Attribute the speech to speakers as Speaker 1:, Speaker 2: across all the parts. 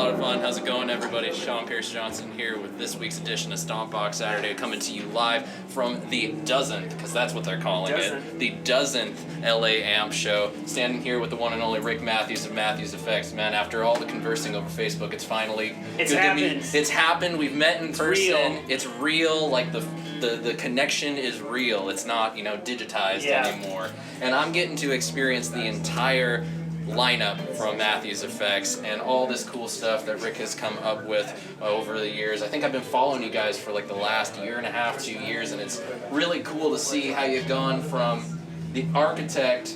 Speaker 1: lot of fun. How's it going, everybody? Sean Pierce Johnson here with this week's edition of Stompbox Saturday, coming to you live from the dozenth, because that's what they're calling it, the dozenth LA Amp show. Standing here with the one and only Rick Matthews of Matthews Effects. Man, after all the conversing over Facebook, it's finally
Speaker 2: it's happened.
Speaker 1: It's happened. We've met in person.
Speaker 2: Real.
Speaker 1: It's real. Like the connection is real. It's not, digitized anymore. And I'm getting to experience the entire lineup from Matthews Effects and all this cool stuff that Rick has come up with over the years. I think I've been following you guys for like the last year and a half, 2 years, and it's really cool to see how you've gone from the architect,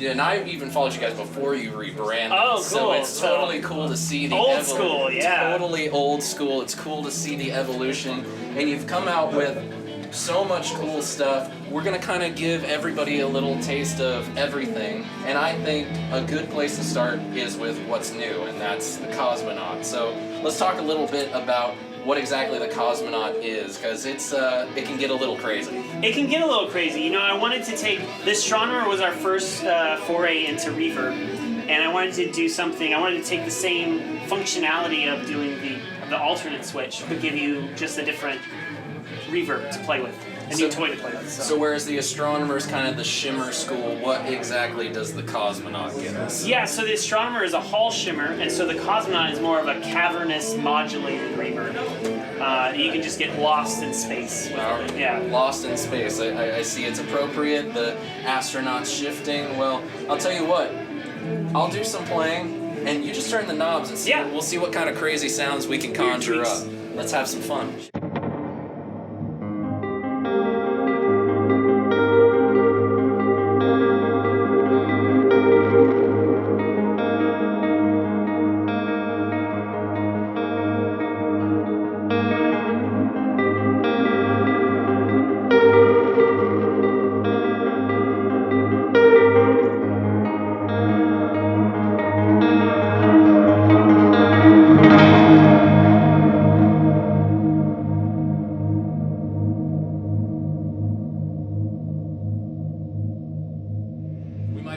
Speaker 1: and I even followed you guys before you rebranded.
Speaker 2: Oh, cool.
Speaker 1: So it's totally cool to see the
Speaker 2: old school, yeah.
Speaker 1: Totally old school. It's cool to see the evolution, and you've come out with so much cool stuff. We're going to kind of give everybody a little taste of everything, and I think a good place to start is with what's new, and that's the Cosmonaut. So let's talk a little bit about what exactly the Cosmonaut is, because it can get a little crazy.
Speaker 2: It can get a little crazy. I wanted to take, the Astronomer was our first foray into reverb, and I wanted to do something, I wanted to take the same functionality of doing the alternate switch, but give you just a different reverb to play with, a new toy to play with.
Speaker 1: So whereas the Astronomer is kind of the shimmer school, what exactly does the Cosmonaut give us?
Speaker 2: Yeah, so the Astronomer is a hall shimmer, and so the Cosmonaut is more of a cavernous modulated reverb. You can just get lost in space. Yeah.
Speaker 1: Lost in space. I see it's appropriate. The astronaut's shifting. Well, I'll tell you what. I'll do some playing, and you just turn the knobs and see.
Speaker 2: Yeah.
Speaker 1: We'll see what kind of crazy sounds we can conjure up. Let's have some fun.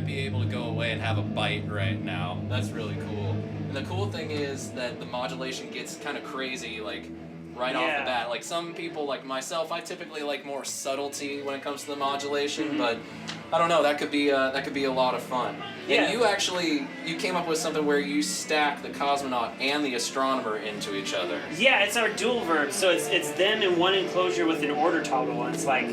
Speaker 1: Be able to go away and have a bite right now. That's really cool. And the cool thing is that the modulation gets kind of crazy, like right off the bat. Like some people, like myself, I typically like more subtlety when it comes to the modulation, but I don't know. That could be a lot of fun.
Speaker 2: Yeah.
Speaker 1: And you came up with something where you stack the Cosmonaut and the Astronomer into each other.
Speaker 2: Yeah, it's our dual verb. So it's them in one enclosure with an order toggle, and it's like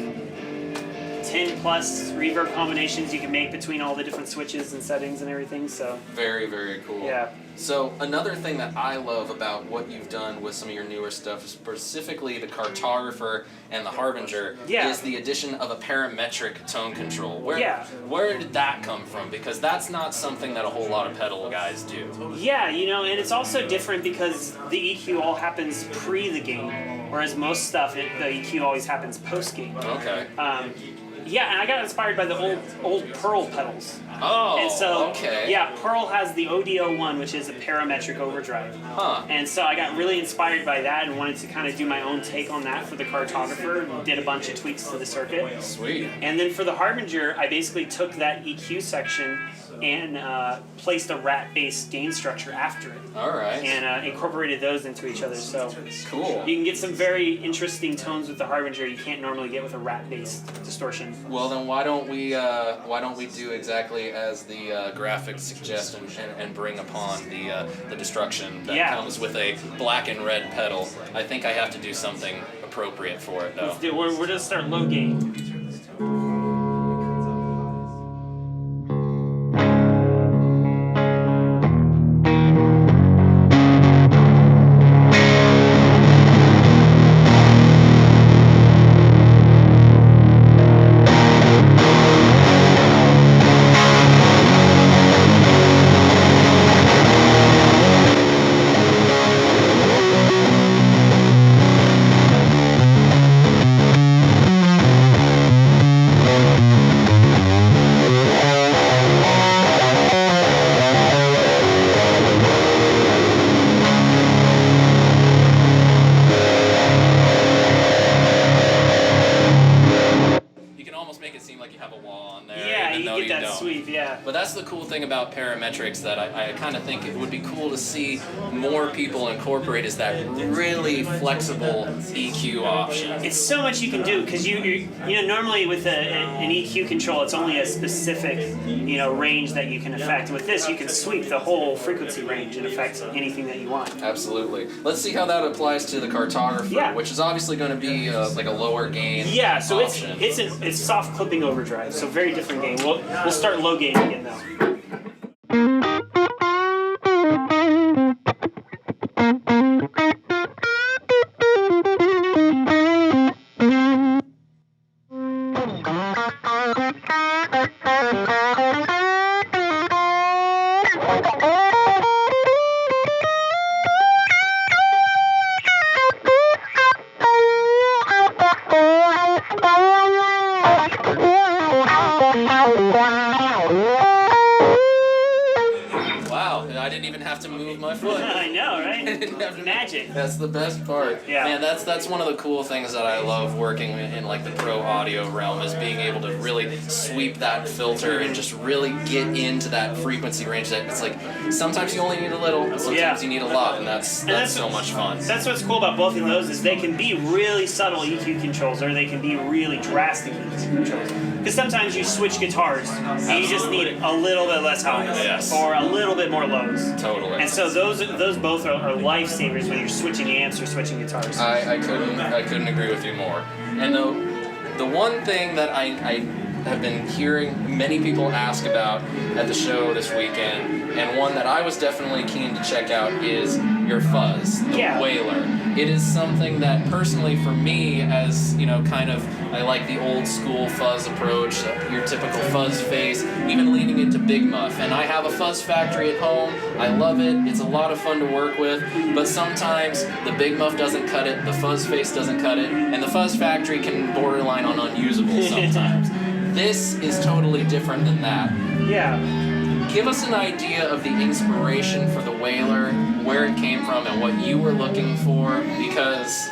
Speaker 2: 10 plus reverb combinations you can make between all the different switches and settings and everything. So
Speaker 1: very, very cool.
Speaker 2: Yeah.
Speaker 1: So another thing that I love about what you've done with some of your newer stuff, specifically the Cartographer and the Harbinger, is the addition of a parametric tone control. Where did that come from? Because that's not something that a whole lot of pedal guys do.
Speaker 2: Yeah, and it's also different because the EQ all happens pre the gain, whereas most stuff, the EQ always happens post gain.
Speaker 1: Okay.
Speaker 2: Yeah, and I got inspired by the old Pearl pedals.
Speaker 1: Oh,
Speaker 2: and so,
Speaker 1: okay.
Speaker 2: Yeah, Pearl has the ODO1, which is a parametric overdrive.
Speaker 1: Huh.
Speaker 2: And so I got really inspired by that and wanted to kind of do my own take on that for the Cartographer and did a bunch of tweaks to the circuit.
Speaker 1: Sweet.
Speaker 2: And then for the Harbinger, I basically took that EQ section and placed a rat-based gain structure after it.
Speaker 1: All right.
Speaker 2: And incorporated those into each other. So
Speaker 1: cool.
Speaker 2: You can get some very interesting tones with the Harbinger you can't normally get with a rat-based distortion.
Speaker 1: Well, then why don't we do exactly as the graphics suggest and bring upon the destruction that comes with a black and red pedal. I think I have to do something appropriate for it, though.
Speaker 2: We're gonna start low gain. But that's the cool thing about parametric
Speaker 1: metrics that I kind of think it would be cool to see more people incorporate is that really flexible EQ option.
Speaker 2: It's so much you can do because you know normally with an EQ control it's only a specific range that you can affect. With this you can sweep the whole frequency range and affect anything that you want.
Speaker 1: Absolutely. Let's see how that applies to the cartographer, which is obviously going to be like a lower gain.
Speaker 2: Yeah, so
Speaker 1: option.
Speaker 2: it's soft clipping overdrive, so very different gain. We'll start low gain again though.
Speaker 1: I didn't even have to move my foot.
Speaker 2: I know, right?
Speaker 1: I didn't have to
Speaker 2: Magic.
Speaker 1: That's the best part.
Speaker 2: Yeah.
Speaker 1: Man, that's one of the cool things that I love working in like the pro audio realm is being able to really sweep that filter and just really get into that frequency range that it's like sometimes you only need a little, sometimes you need a lot, and that's so much fun.
Speaker 2: That's what's cool about both of those is they can be really subtle EQ controls or they can be really drastic EQ controls. Because sometimes you switch guitars and you just need a little bit less highs or a little bit more lows.
Speaker 1: Totally.
Speaker 2: And so those both are lifesavers when you're switching amps or switching guitars.
Speaker 1: I couldn't agree with you more. And the one thing that I have been hearing many people ask about at the show this weekend, and one that I was definitely keen to check out, is your fuzz, the Wailer. It is something that personally for me, as kind of, I like the old school fuzz approach, your typical fuzz face, even leaning into Big Muff. And I have a fuzz factory at home. I love it. It's a lot of fun to work with. But sometimes the Big Muff doesn't cut it, the fuzz face doesn't cut it, and the fuzz factory can borderline on unusable sometimes. This is totally different than that.
Speaker 2: Yeah.
Speaker 1: Give us an idea of the inspiration for the Wailer, where it came from, and what you were looking for, because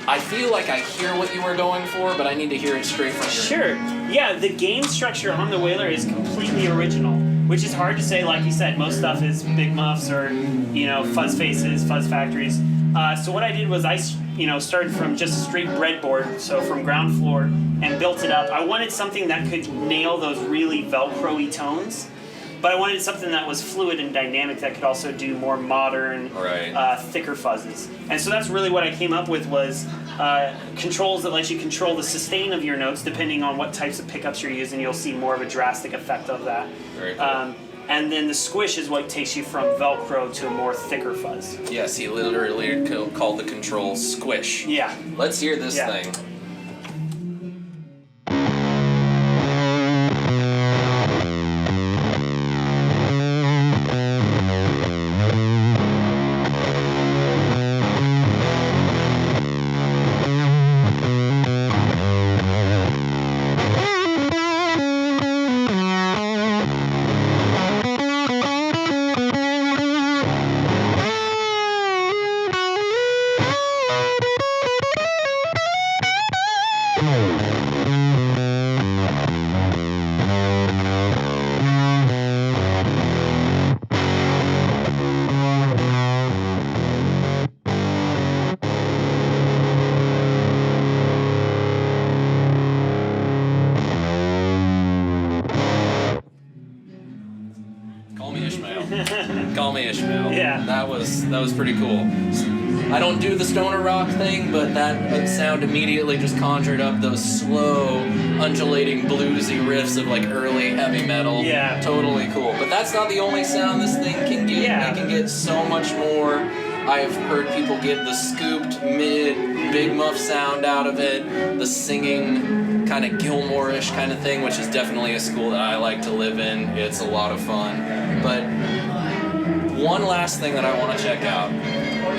Speaker 1: I feel like I hear what you were going for, but I need to hear it straight from you.
Speaker 2: Sure. Yeah, the gain structure on the Wailer is completely original, which is hard to say. Like you said, most stuff is Big Muffs or, fuzz faces, fuzz factories. So what I did was I started from just a straight breadboard, so from ground floor, and built it up. I wanted something that could nail those really Velcro-y tones, but I wanted something that was fluid and dynamic that could also do more modern, thicker fuzzes. And so that's really what I came up with was controls that let you control the sustain of your notes depending on what types of pickups you're using. You'll see more of a drastic effect of that.
Speaker 1: Very cool.
Speaker 2: And then the squish is what takes you from Velcro to a more thicker fuzz.
Speaker 1: Yes, he literally called the control squish.
Speaker 2: Yeah.
Speaker 1: Let's hear this thing. Call me Ishmael.
Speaker 2: Yeah.
Speaker 1: That was pretty cool. I don't do the stoner rock thing, but that sound immediately just conjured up those slow, undulating, bluesy riffs of like early heavy metal.
Speaker 2: Yeah.
Speaker 1: Totally cool. But that's not the only sound this thing can get.
Speaker 2: Yeah.
Speaker 1: It can get so much more. I've heard people get the scooped mid Big Muff sound out of it, the singing kind of Gilmore-ish kind of thing, which is definitely a school that I like to live in. It's a lot of fun. But one last thing that I want to check out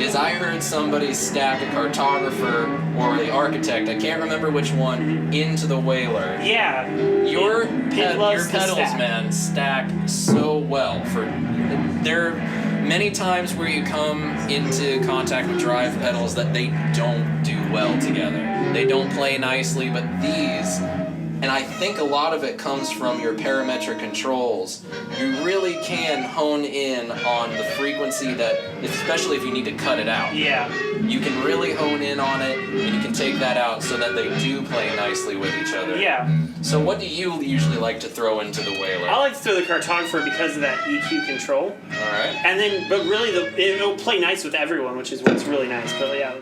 Speaker 1: is I heard somebody stack a cartographer or the architect, I can't remember which one, into the Wailer.
Speaker 2: Yeah.
Speaker 1: Your pedals, man, stack so well. There are many times where you come into contact with drive pedals that they don't do well together. They don't play nicely, but these And I think a lot of it comes from your parametric controls. You really can hone in on the frequency that, especially if you need to cut it out.
Speaker 2: Yeah.
Speaker 1: You can really hone in on it, and you can take that out so that they do play nicely with each other.
Speaker 2: Yeah.
Speaker 1: So what do you usually like to throw into the Wailer?
Speaker 2: I like to throw the cartographer because of that EQ control.
Speaker 1: All right.
Speaker 2: And then, but really, it'll play nice with everyone, which is what's really nice. But yeah.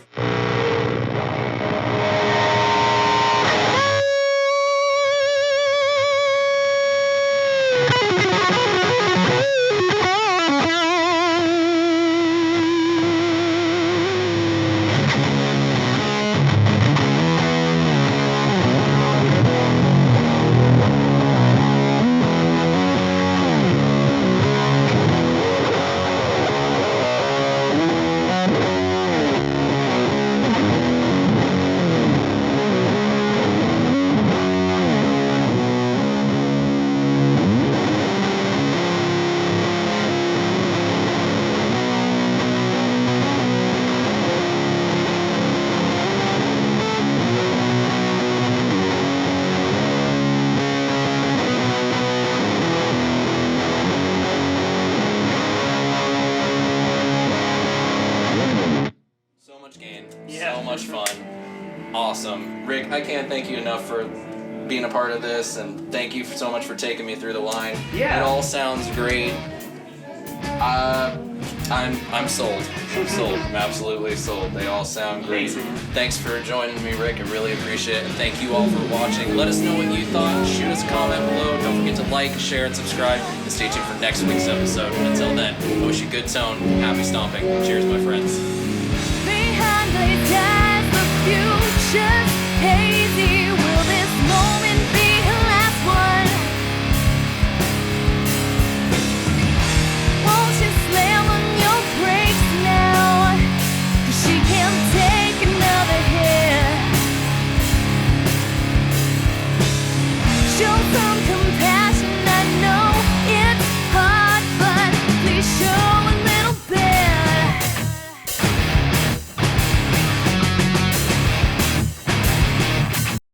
Speaker 1: So much fun. Awesome. Rick, I can't thank you enough for being a part of this, and thank you so much for taking me through the line.
Speaker 2: Yeah.
Speaker 1: It all sounds great. I'm sold. I'm sold. I'm absolutely sold. They all sound great. Thanks for joining me, Rick. I really appreciate it. And thank you all for watching. Let us know what you thought. Shoot us a comment below. Don't forget to like, share, and subscribe. And stay tuned for next week's episode. Until then, I wish you good tone. Happy stomping. Cheers, my friends.
Speaker 3: Behind glazed eyes, the future's